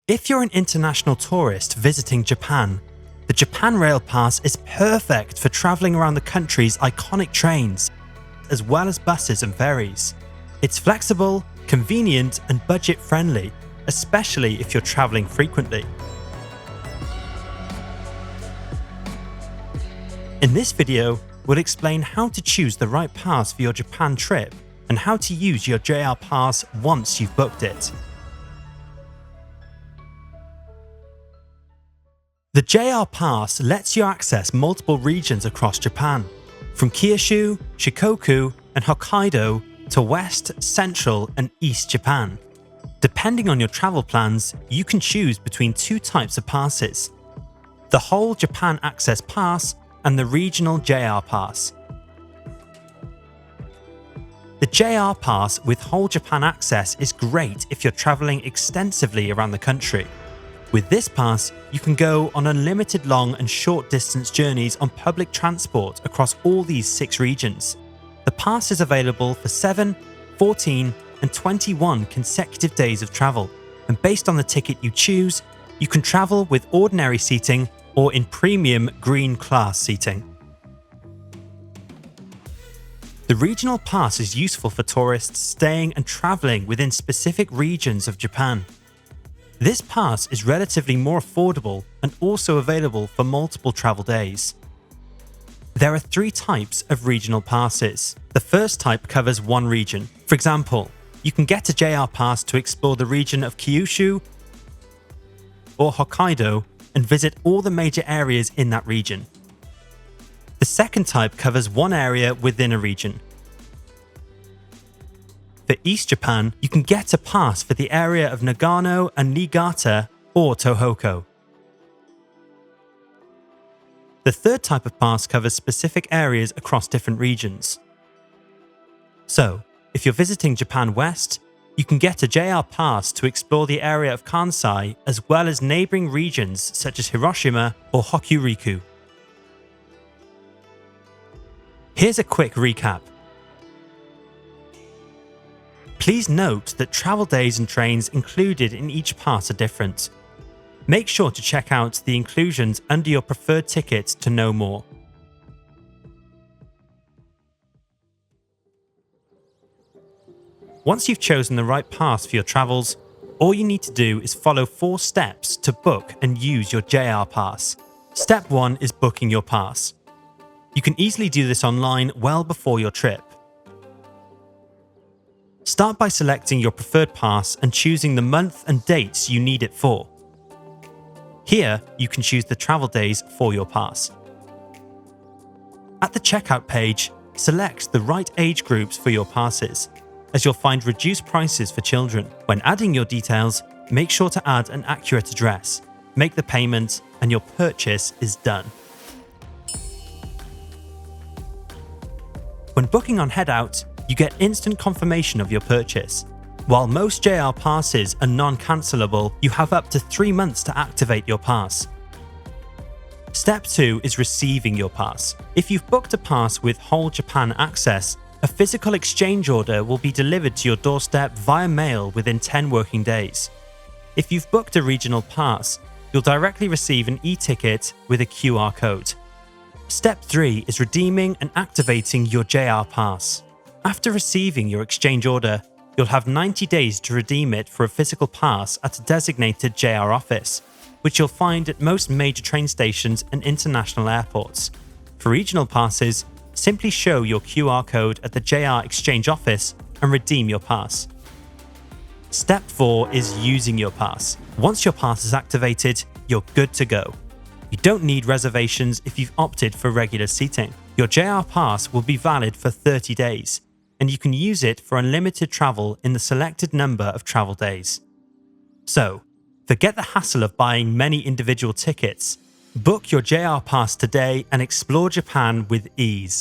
If you're an international tourist visiting Japan, the Japan Rail Pass is perfect for traveling around the country's iconic trains, as well as buses and ferries. It's flexible, convenient, and budget-friendly, especially if you're traveling frequently. In this video, we'll explain how to choose the right pass for your Japan trip and how to use your JR Pass once you've booked it. The JR Pass lets you access multiple regions across Japan, from Kyushu, Shikoku, and Hokkaido to West, Central, and East Japan. Depending on your travel plans, you can choose between two types of passes: the Whole Japan Access Pass and the Regional JR Pass. The JR Pass with Whole Japan Access is great if you're traveling extensively around the country. With this pass, you can go on unlimited long and short distance journeys on public transport across all these 6 regions. The pass is available for 7, 14, and 21 consecutive days of travel, and based on the ticket you choose, you can travel with ordinary seating or in premium green class seating. The regional pass is useful for tourists staying and traveling within specific regions of Japan. This pass is relatively more affordable and also available for multiple travel days. There are 3 types of regional passes. The first type covers one region. For example, you can get a JR Pass to explore the region of Kyushu or Hokkaido and visit all the major areas in that region. The second type covers one area within a region. For East Japan, you can get a pass for the area of Nagano and Niigata or Tohoku. The third type of pass covers specific areas across different regions. So, if you're visiting Japan West, you can get a JR Pass to explore the area of Kansai as well as neighbouring regions such as Hiroshima or Hokuriku. Here's a quick recap. Please note that travel days and trains included in each pass are different. Make sure to check out the inclusions under your preferred ticket to know more. Once you've chosen the right pass for your travels, all you need to do is follow 4 steps to book and use your JR Pass. Step 1 is booking your pass. You can easily do this online well before your trip. Start by selecting your preferred pass and choosing the month and dates you need it for. Here, you can choose the travel days for your pass. At the checkout page, select the right age groups for your passes, as you'll find reduced prices for children. When adding your details, make sure to add an accurate address, make the payment, and your purchase is done. When booking on Headout, you get instant confirmation of your purchase. While most JR passes are non-cancelable, you have up to 3 months to activate your pass. Step 2 is receiving your pass. If you've booked a pass with Whole Japan Access, a physical exchange order will be delivered to your doorstep via mail within 10 working days. If you've booked a regional pass, you'll directly receive an e-ticket with a QR code. Step 3 is redeeming and activating your JR Pass. After receiving your exchange order, you'll have 90 days to redeem it for a physical pass at a designated JR office, which you'll find at most major train stations and international airports. For regional passes, simply show your QR code at the JR exchange office and redeem your pass. Step 4 is using your pass. Once your pass is activated, you're good to go. You don't need reservations if you've opted for regular seating. Your JR Pass will be valid for 30 days, and you can use it for unlimited travel in the selected number of travel days. So, forget the hassle of buying many individual tickets. Book your JR Pass today and explore Japan with ease.